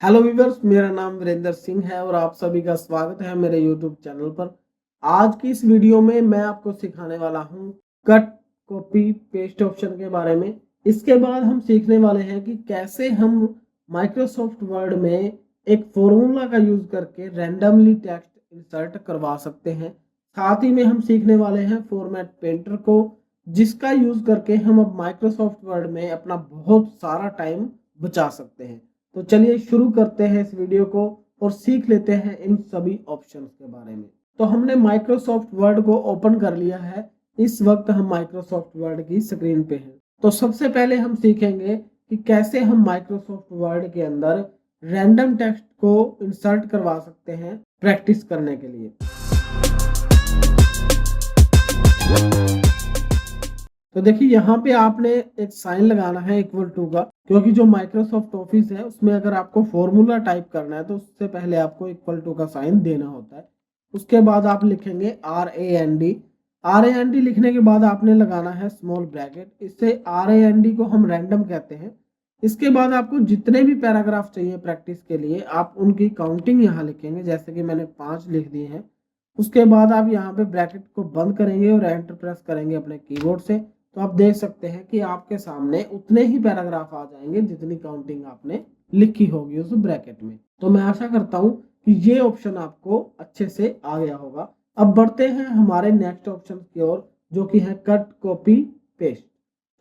Hello viewers, मेरा नाम वीरेंद्र सिंह है और आप सभी का स्वागत है मेरे यूट्यूब चैनल पर। आज की इस वीडियो में मैं आपको सिखाने वाला हूं कट कॉपी पेस्ट ऑप्शन के बारे में। इसके बाद हम सीखने वाले हैं कि कैसे हम माइक्रोसॉफ्ट वर्ड में एक फॉर्मूला का यूज करके रैंडमली टेक्स्ट इंसर्ट करवा सकते हैं। साथ ही में हम सीखने वाले हैं फॉर्मेट पेंटर को, जिसका यूज करके हम अब माइक्रोसॉफ्ट वर्ड में अपना बहुत सारा टाइम बचा सकते हैं। तो चलिए शुरू करते हैं इस वीडियो को और सीख लेते हैं इन सभी ऑप्शंस के बारे में। तो हमने माइक्रोसॉफ्ट वर्ड को ओपन कर लिया है। इस वक्त हम माइक्रोसॉफ्ट वर्ड की स्क्रीन पे हैं। तो सबसे पहले हम सीखेंगे कि कैसे हम माइक्रोसॉफ्ट वर्ड के अंदर रैंडम टेक्स्ट को इंसर्ट करवा सकते हैं प्रैक्टिस करने के लिए। तो देखिए यहाँ पे आपने एक साइन लगाना है इक्वल टू का, क्योंकि जो माइक्रोसॉफ्ट ऑफिस है उसमें अगर आपको फॉर्मूला टाइप करना है तो उससे पहले आपको इक्वल टू का साइन देना होता है। उसके बाद आप लिखेंगे RAND लिखने के बाद आपने लगाना है स्मॉल ब्रैकेट। इससे RAND को हम रैंडम कहते हैं। इसके बाद आपको जितने भी पैराग्राफ चाहिए प्रैक्टिस के लिए आप उनकी काउंटिंग यहाँ लिखेंगे, जैसे कि मैंने 5 लिख दिए हैं। उसके बाद आप यहाँ पे ब्रैकेट को बंद करेंगे और एंटर प्रेस करेंगे अपने कीबोर्ड से। तो आप देख सकते हैं कि आपके सामने उतने ही पैराग्राफ आ जाएंगे जितनी काउंटिंग आपने लिखी होगी उस ब्रैकेट में। तो मैं आशा करता हूं कि ये ऑप्शन आपको अच्छे से आ गया होगा। अब बढ़ते हैं हमारे नेक्स्ट ऑप्शन की ओर, जो कि है कट कॉपी पेस्ट।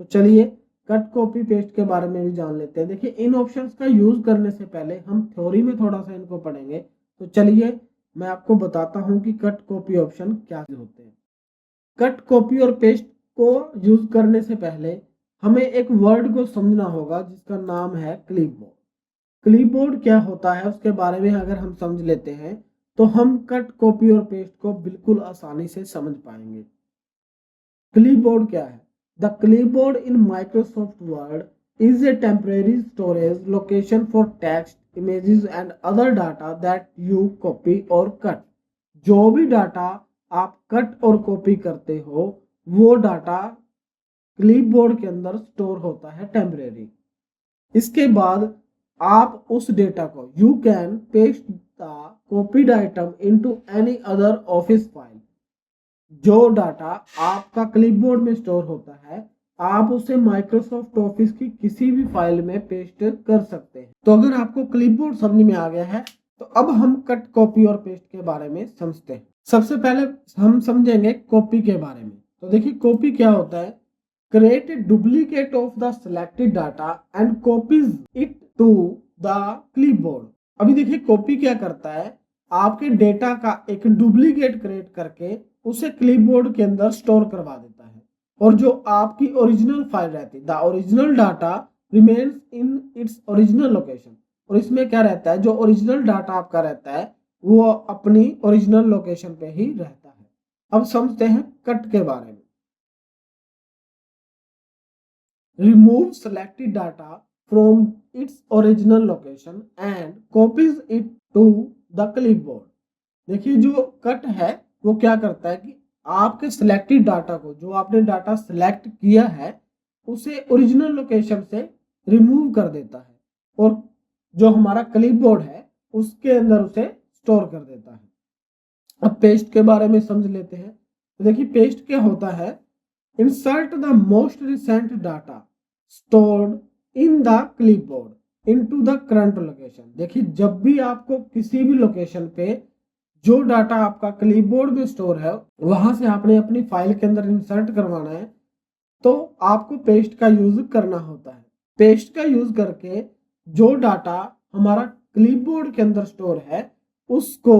तो चलिए कट कॉपी पेस्ट के बारे में भी जान लेते हैं। देखिए इन ऑप्शंस का यूज करने से पहले हम थ्योरी में थोड़ा सा इनको पढ़ेंगे। तो चलिए मैं आपको बताता हूं कि कट कॉपी ऑप्शन क्या होते हैं। कट कॉपी और पेस्ट को यूज करने से पहले हमें एक वर्ड को समझना होगा जिसका नाम है क्लिपबोर्ड। क्लिपबोर्ड क्या होता है उसके बारे में अगर हम समझ लेते हैं तो हम कट कॉपी और पेस्ट को बिल्कुल आसानी से समझ पाएंगे। क्लिपबोर्ड क्या है? The clipboard in Microsoft word is a temporary storage location for text, images and other data that you copy or cut। जो भी डाटा आप कट और कॉपी करते हो वो डाटा क्लिपबोर्ड के अंदर स्टोर होता है टेम्परेरी। इसके बाद आप उस डेटा को you can paste the copied item into any other office file. जो डाटा आपका क्लिपबोर्ड में स्टोर होता है आप उसे माइक्रोसॉफ्ट ऑफिस की किसी भी फाइल में पेस्ट कर सकते हैं। तो अगर आपको क्लिपबोर्ड समझ में आ गया है तो अब हम कट कॉपी और पेस्ट के बारे में समझते हैं। सबसे पहले हम समझेंगे कॉपी के बारे में। तो देखिए कॉपी क्या होता है? Create a duplicate of the selected data and copies it to the clipboard. अभी देखिए कॉपी क्या करता है, आपके डेटा का एक डुप्लीकेट क्रिएट करके उसे क्लिपबोर्ड के अंदर स्टोर करवा देता है और जो आपकी ओरिजिनल फाइल रहती है the original data remains in its original location. और इसमें क्या रहता है, जो ओरिजिनल डाटा आपका रहता है वो अपनी ओरिजिनल लोकेशन पे ही रहता है। अब समझते हैं कट के बारे में। remove selected data from its original location and copies it to the clipboard। देखिए जो कट है वो क्या करता है कि आपके सिलेक्टेड डाटा को, जो आपने डाटा सिलेक्ट किया है उसे ओरिजिनल लोकेशन से रिमूव कर देता है और जो हमारा क्लिपबोर्ड है उसके अंदर उसे स्टोर कर देता है। अब पेस्ट के बारे में समझ लेते हैं। तो देखिए पेस्ट क्या होता है? Insert the most recent data stored in the clipboard into the current location. देखिए जब भी आपको किसी भी लोकेशन पे जो डाटा आपका क्लिपबोर्ड में स्टोर है वहां से आपने अपनी फाइल के अंदर इंसर्ट करवाना है तो आपको पेस्ट का यूज करना होता है। पेस्ट का यूज करके जो डाटा हमारा क्लिपबोर्ड के अंदर स्टोर है उसको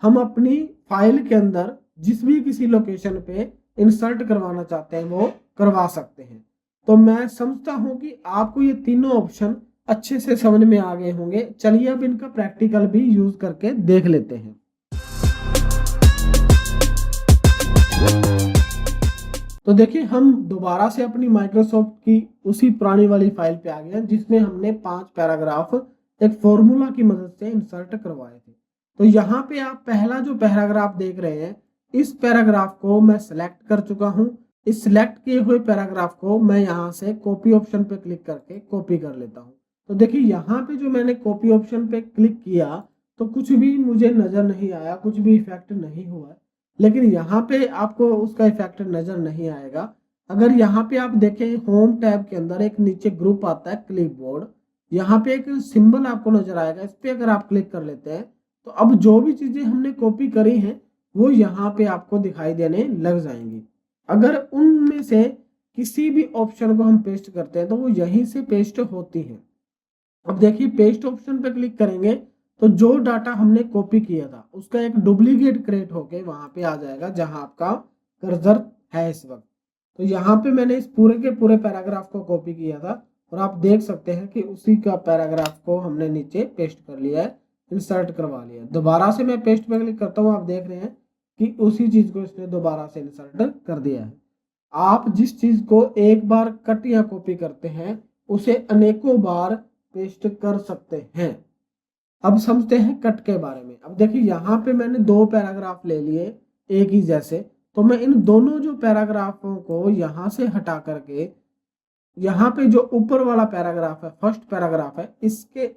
हम अपनी फाइल के अंदर जिस भी किसी लोकेशन पे इंसर्ट करवाना चाहते हैं वो करवा सकते हैं। तो मैं समझता हूं कि आपको ये तीनों ऑप्शन अच्छे से समझ में आ गए होंगे। चलिए अब इनका प्रैक्टिकल भी यूज करके देख लेते हैं। तो देखिए हम दोबारा से अपनी माइक्रोसॉफ्ट की उसी पुरानी वाली फाइल पे आ गए जिसमें हमने 5 पैराग्राफ एक फॉर्मूला की मदद से इंसर्ट करवाए थे। तो यहाँ पे आप पहला जो पैराग्राफ देख रहे हैं इस पैराग्राफ को मैं सिलेक्ट कर चुका हूँ। इस सिलेक्ट किए हुए पैराग्राफ को मैं यहाँ से कॉपी ऑप्शन पे क्लिक करके कॉपी कर लेता हूँ। तो देखिए यहाँ पे जो मैंने कॉपी ऑप्शन पे क्लिक किया तो कुछ भी मुझे नज़र नहीं आया, कुछ भी इफ़ेक्ट नहीं हुआ। लेकिन यहाँ पे आपको उसका इफ़ेक्ट नज़र नहीं आएगा। अगर यहाँ पे आप देखें होम टैब के अंदर एक नीचे ग्रुप आता है क्लिपबोर्ड, यहाँ पे एक सिंबल आपको नज़र आएगा, इस पे अगर आप क्लिक कर लेते हैं तो अब जो भी चीज़ें हमने कॉपी करी हैं वो यहाँ पे आपको दिखाई देने लग जाएंगी। अगर उनमें से किसी भी ऑप्शन को हम पेस्ट करते हैं तो वो यहीं से पेस्ट होती हैं। अब देखिए पेस्ट ऑप्शन पे क्लिक करेंगे तो जो डाटा हमने कॉपी किया था उसका एक डुप्लीकेट क्रिएट होके वहां पे आ जाएगा जहां आपका कर्सर है इस वक्त। तो यहाँ पे मैंने इस पूरे के पूरे पैराग्राफ को कॉपी किया था और आप देख सकते हैं कि उसी का पैराग्राफ को हमने नीचे पेस्ट कर लिया है, इंसर्ट करवा लिया। दोबारा से मैं पेस्ट पे क्लिक करता हूँ, आप देख रहे हैं कि उसी चीज को इसने दोबारा से इंसर्ट कर दिया है। आप जिस चीज को एक बार कट या कॉपी करते हैं उसे अनेकों बार पेस्ट कर सकते हैं। अब समझते हैं कट के बारे में। अब देखिए यहाँ पे मैंने दो पैराग्राफ ले लिए एक ही जैसे, तो मैं इन दोनों जो पैराग्राफों को यहाँ से हटा करके यहाँ पे जो ऊपर वाला पैराग्राफ है, फर्स्ट पैराग्राफ है, इसके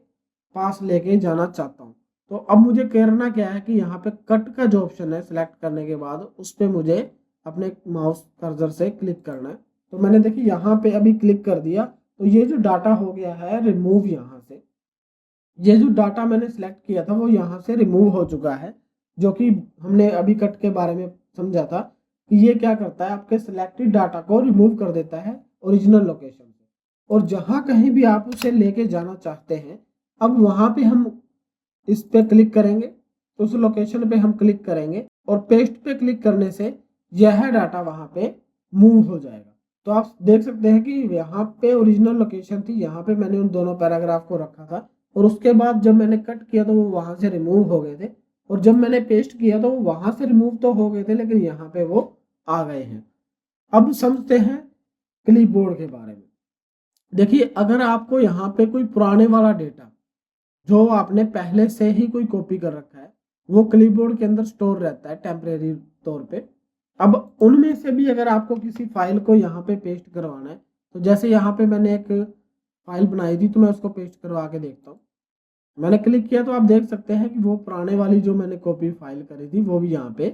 पास लेके जाना चाहता हूँ। तो अब मुझे करना क्या है कि यहाँ पे कट का जो ऑप्शन है सिलेक्ट करने के बाद उस पर मुझे अपने माउस कर्सर से क्लिक करना है। तो मैंने देखिए यहाँ पे अभी क्लिक कर दिया तो ये जो डाटा हो गया है रिमूव, यहाँ से ये जो डाटा मैंने सिलेक्ट किया था वो यहाँ से रिमूव हो चुका है, जो कि हमने अभी कट के बारे में समझा था कि ये क्या करता है, आपके सिलेक्टेड डाटा को रिमूव कर देता है ओरिजिनल लोकेशन से, और जहाँ कहीं भी आप उसे लेके जाना चाहते हैं अब वहाँ पे हम इस पे क्लिक करेंगे तो उस लोकेशन पे हम क्लिक करेंगे और पेस्ट पे क्लिक करने से यह डाटा वहाँ पे मूव हो जाएगा। तो आप देख सकते हैं कि यहाँ पे ओरिजिनल लोकेशन थी, यहाँ पे मैंने उन दोनों पैराग्राफ को रखा था और उसके बाद जब मैंने कट किया तो वो वहां से रिमूव हो गए थे, और जब मैंने पेस्ट किया तो वो वहां से रिमूव तो हो गए थे लेकिन यहाँ पे वो आ गए हैं। अब समझते हैं क्लिपबोर्ड के बारे में। देखिए अगर आपको यहाँ पे कोई पुराने वाला डेटा जो आपने पहले से ही कोई कॉपी कर रखा है वो क्लिपबोर्ड के अंदर स्टोर रहता है टेम्परेरी तौर पे। अब उनमें से भी अगर आपको किसी फाइल को यहाँ पे पेस्ट करवाना है तो जैसे यहाँ पे मैंने एक फाइल बनाई थी तो मैं उसको पेस्ट करवा के देखता हूँ। मैंने क्लिक किया तो आप देख सकते हैं कि वो पुराने वाली जो मैंने कॉपी फाइल करी थी वो भी यहाँ पे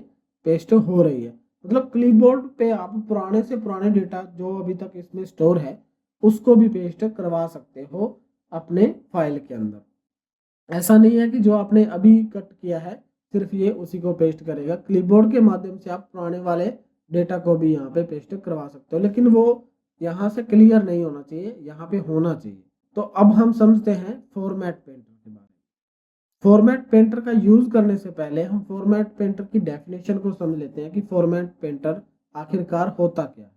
पेस्ट हो रही है। मतलब क्लिपबोर्ड पे आप पुराने से पुराने डेटा जो अभी तक इसमें स्टोर है उसको भी पेस्ट करवा सकते हो अपने फाइल के अंदर। ऐसा नहीं है कि जो आपने अभी कट किया है सिर्फ ये उसी को पेस्ट करेगा। क्लिपबोर्ड के माध्यम से आप पुराने वाले डेटा को भी यहाँ पे पेस्ट करवा सकते हो, लेकिन वो यहाँ से क्लियर नहीं होना चाहिए, यहाँ पे होना चाहिए। तो अब हम समझते हैं फॉर्मेट पेंटर के बारे में। फॉर्मेट पेंटर का यूज करने से पहले हम फॉर्मेट पेंटर की डेफिनेशन को समझ लेते हैं कि फॉर्मेट पेंटर आखिरकार होता क्या है।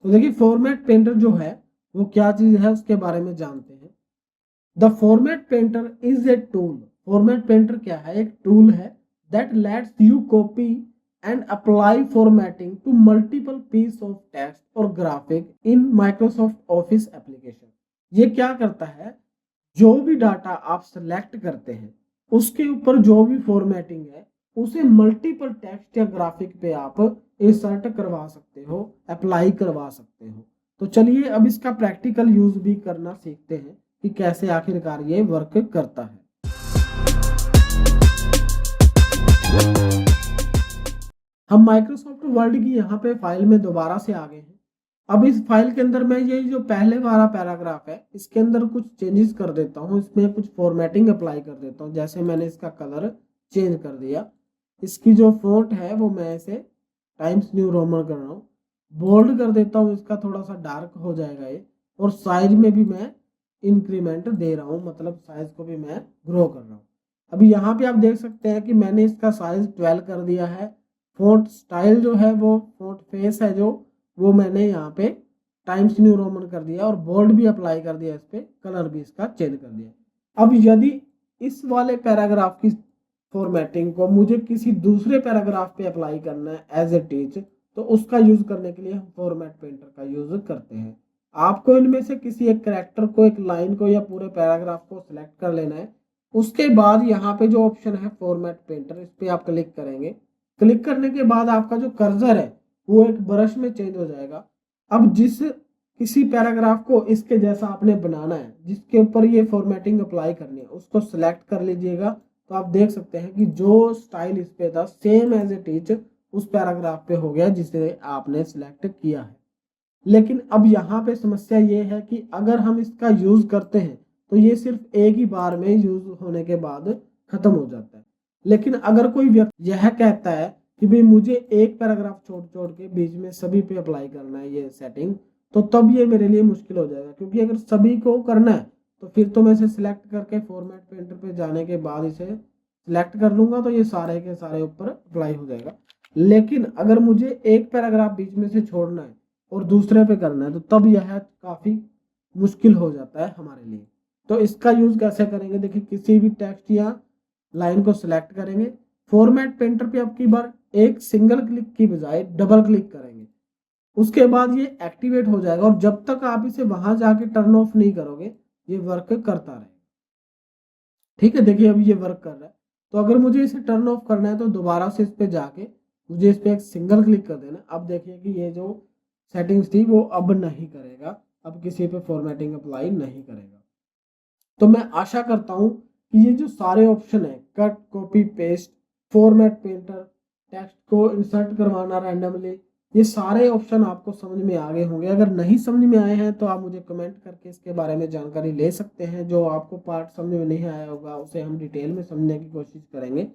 तो देखिए फॉर्मेट पेंटर जो है वो क्या चीज है उसके बारे में जानते हैं। The format painter is a tool. Format painter क्या है, एक टूल है that lets you copy and apply formatting to multiple piece of text और graphic in Microsoft Office application. ये क्या करता है, जो भी डाटा आप सेलेक्ट करते हैं उसके ऊपर जो भी फॉर्मेटिंग है उसे मल्टीपल टेक्स्ट या ग्राफिक पे आप इंसर्ट करवा सकते हो, अप्लाई करवा सकते हो। तो चलिए अब इसका प्रैक्टिकल यूज भी करना सीखते हैं कि कैसे आखिरकार ये वर्क करता है। हम माइक्रोसॉफ्ट वर्ड की यहाँ पे फाइल में दोबारा से आ गए हैं। अब इस फाइल के अंदर मैं ये जो पहले वाला पैराग्राफ है इसके अंदर कुछ चेंजेस कर देता हूँ, इसमें कुछ फॉर्मेटिंग अप्लाई कर देता हूँ। जैसे मैंने इसका कलर चेंज कर दिया, इसकी जो फॉन्ट है वो मैं इसे टाइम्स न्यू रोमन कर रहा हूँ, बोल्ड कर देता हूँ, इसका थोड़ा सा डार्क हो जाएगा ये, और साइज में भी मैं इंक्रीमेंट दे रहा हूँ, मतलब साइज को भी मैं ग्रो कर रहा हूँ। अभी यहाँ पे आप देख सकते हैं कि मैंने इसका साइज 12 कर दिया है। फॉन्ट स्टाइल जो है वो फॉन्ट फेस है जो वो मैंने यहाँ पे टाइम्स न्यू रोमन कर दिया और बोल्ड भी अप्लाई कर दिया, इस पे कलर भी इसका चेंज कर दिया। अब यदि इस वाले पैराग्राफ की फॉर्मेटिंग को मुझे किसी दूसरे पैराग्राफ पे अप्लाई करना है एज ए टीच, तो उसका यूज करने के लिए हम फॉर्मेट पेंटर का यूज करते हैं। आपको इनमें से किसी एक कैरेक्टर को, एक लाइन को या पूरे पैराग्राफ को सिलेक्ट कर लेना है। उसके बाद यहाँ पे जो ऑप्शन है फॉर्मेट पेंटर, इस पे आप क्लिक करेंगे। क्लिक करने के बाद आपका जो कर्सर है वो एक ब्रश में चेंज हो जाएगा। अब जिस किसी पैराग्राफ को इसके जैसा आपने बनाना है, जिसके ऊपर ये फॉर्मेटिंग अप्लाई करनी है, उसको सिलेक्ट कर लीजिएगा। तो आप देख सकते हैं कि जो स्टाइल इस पे था सेम एज इट इज उस पैराग्राफ पे हो गया जिसे आपने सिलेक्ट किया है। लेकिन अब यहाँ पे समस्या ये है कि अगर हम इसका यूज करते हैं तो ये सिर्फ एक ही बार में यूज होने के बाद खत्म हो जाता है। लेकिन अगर कोई व्यक्ति यह कहता है कि भाई मुझे एक पैराग्राफ छोड़ छोड़ के बीच में सभी पे अप्लाई करना है ये सेटिंग, तो तब ये मेरे लिए मुश्किल हो जाएगा, क्योंकि अगर सभी को करना है तो फिर तो मैं इसे सिलेक्ट करके फॉर्मेट पेंटर पे जाने के बाद इसे सिलेक्ट कर लूंगा तो ये सारे के सारे ऊपर अप्लाई हो जाएगा। लेकिन अगर मुझे एक पैराग्राफ बीच में से छोड़ना है और दूसरे पे करना है तो तब यह काफी मुश्किल हो जाता है हमारे लिए। तो इसका यूज कैसे करेंगे, देखिए किसी भी टेक्स्ट या लाइन को सिलेक्ट करेंगे, फॉर्मेट पेंटर पे अब की बार एक सिंगल क्लिक की बजाय डबल क्लिक करेंगे, उसके बाद ये एक्टिवेट हो जाएगा और जब तक आप इसे वहां जाके टर्न ऑफ नहीं करोगे ये वर्क करता रहेगा। ठीक है, देखिए अभी ये वर्क कर रहा है। तो अगर मुझे इसे टर्न ऑफ करना है तो दोबारा से इस पे जाके मुझे इस पे एक सिंगल क्लिक कर देना। अब देखिए कि ये जो सेटिंग्स थी वो अब नहीं करेगा, अब किसी पे फॉर्मेटिंग अप्लाई नहीं करेगा। तो मैं आशा करता हूँ कि ये जो सारे ऑप्शन है, cut, copy, paste, format painter, text को इंसर्ट करवाना रैंडमली, ये सारे ऑप्शन आपको समझ में आ गए होंगे। अगर नहीं समझ में आए हैं तो आप मुझे कमेंट करके इसके बारे में जानकारी ले सकते हैं। जो आपको पार्ट समझ में नहीं आया होगा उसे हम डिटेल में समझने की कोशिश करेंगे।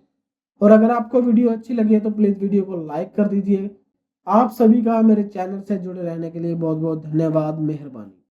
और अगर आपको वीडियो अच्छी लगी है तो प्लीज़ वीडियो को लाइक कर दीजिए। आप सभी का मेरे चैनल से जुड़े रहने के लिए बहुत बहुत धन्यवाद, मेहरबानी।